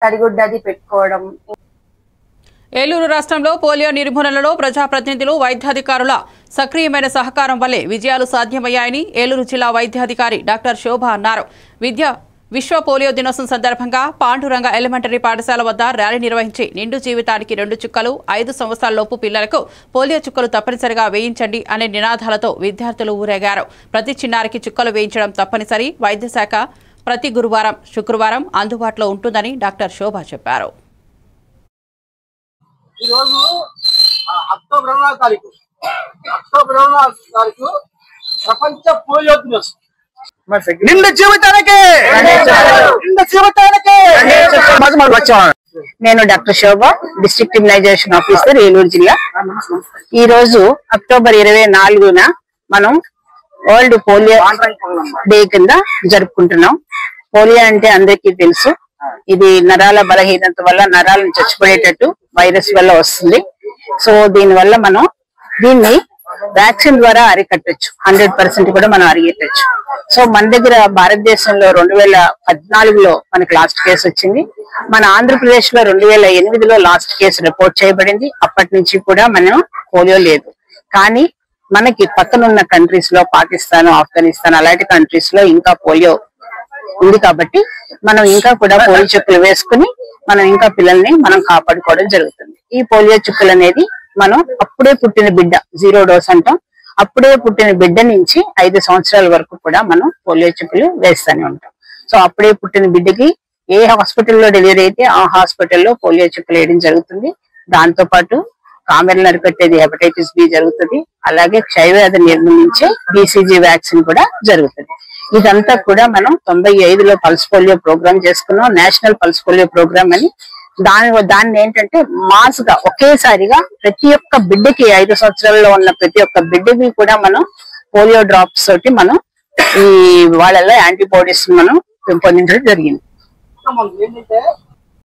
తడిగుడ్డ అది పెట్టుకోవడం. ఏలూరు రాష్ట్రంలో పోలియో నిర్మూలనలో ప్రజాప్రతినిధులు వైద్యాధికారుల సక్రియమైన సహకారం వల్లే విజయాలు సాధ్యమయ్యాయని ఏలూరు జిల్లా వైద్యాధికారి డాక్టర్ శోభ అన్నారు. విశ్వ పోలియో దినోత్సవం సందర్భంగా పాండురంగ ఎలిమెంటరీ పాఠశాల వద్ద ర్యాలీ నిర్వహించి నిండు జీవితానికి 2 చుక్కలు, 5 సంవత్సరాలలోపు పిల్లలకు పోలియో చుక్కలు తప్పనిసరిగా వేయించండి అనే నినాదాలతో విద్యార్థులు ఊరేగారు. ప్రతి చిన్నారికి చుక్కలు వేయించడం తప్పనిసరి. వైద్య శాఖ ప్రతి గురువారం, శుక్రవారం అందుబాటులో ఉంటుందని డాక్టర్ శోభ చెప్పారు. ప్రపంచ పోలియో దినోత్సవం. నిండు జీవితానికి నేను డాక్టర్ శోభ, డిస్ట్రిక్ట్ ఇమ్యునైజేషన్ ఆఫీసర్, ఏలూరు జిల్లా. ఈ రోజు అక్టోబర్ 24న మనం వరల్డ్ పోలియో డే కింద జరుపుకుంటున్నాం. పోలియో అంటే అందరికీ తెలుసు, ఇది నరాల బలహీనత వల్ల నరాలను చచ్చిపోయేటట్టు వైరస్ వల్ల వస్తుంది. సో దీని వల్ల మనం దీన్ని వ్యాక్సిన్ ద్వారా అరికట్టచ్చు. 100% కూడా మనం అరికట్టచ్చు. సో మన దగ్గర భారతదేశంలో 2014లో మనకి లాస్ట్ కేసు వచ్చింది. మన ఆంధ్రప్రదేశ్ లో 2008లో లాస్ట్ కేసు రిపోర్ట్ చేయబడింది. అప్పటి నుంచి కూడా మనం పోలియో లేదు. కానీ మనకి పక్కనున్న కంట్రీస్ లో, పాకిస్తాన్, ఆఫ్ఘనిస్తాన్ అలాంటి కంట్రీస్ లో ఇంకా పోలియో ఉంది. కాబట్టి మనం ఇంకా కూడా పోలియో చుక్కలు వేసుకుని మనం ఇంకా పిల్లల్ని మనం కాపాడుకోవడం జరుగుతుంది. ఈ పోలియో చుక్కలు అనేది మనం అప్పుడే పుట్టిన బిడ్డ, 0 డోస్ అంటాం, అప్పుడే పుట్టిన బిడ్డ నుంచి 5 సంవత్సరాల వరకు కూడా మనం పోలియో చుక్కలు వేస్తూనే ఉంటాం. సో అప్పుడే పుట్టిన బిడ్డకి ఏ హాస్పిటల్లో డెలివరీ అయితే ఆ హాస్పిటల్లో పోలియో చుక్కలు వేయడం జరుగుతుంది. దాంతో పాటు కామెర్లు అరికట్టేది హెపటైటిస్ బి జరుగుతుంది. అలాగే క్షయవ్యాధి నిర్మూలించే BCG వ్యాక్సిన్ కూడా జరుగుతుంది. ఇదంతా కూడా మనం 95లో పల్స్ పోలియో ప్రోగ్రామ్ చేసుకున్నాం, నేషనల్ పల్స్ పోలియో ప్రోగ్రామ్ అని. దాన్ని ఏంటంటే మాస్ గా ఒకేసారిగా ప్రతి ఒక్క బిడ్డకి 5 సంవత్సరాల్లో ఉన్న ప్రతి ఒక్క బిడ్డకి కూడా మనం పోలియో డ్రాప్స్ తోటి మనం ఈ వాళ్ళలో యాంటీబాడీస్ మనం పెంపొందించడం జరిగింది. ఏంటంటే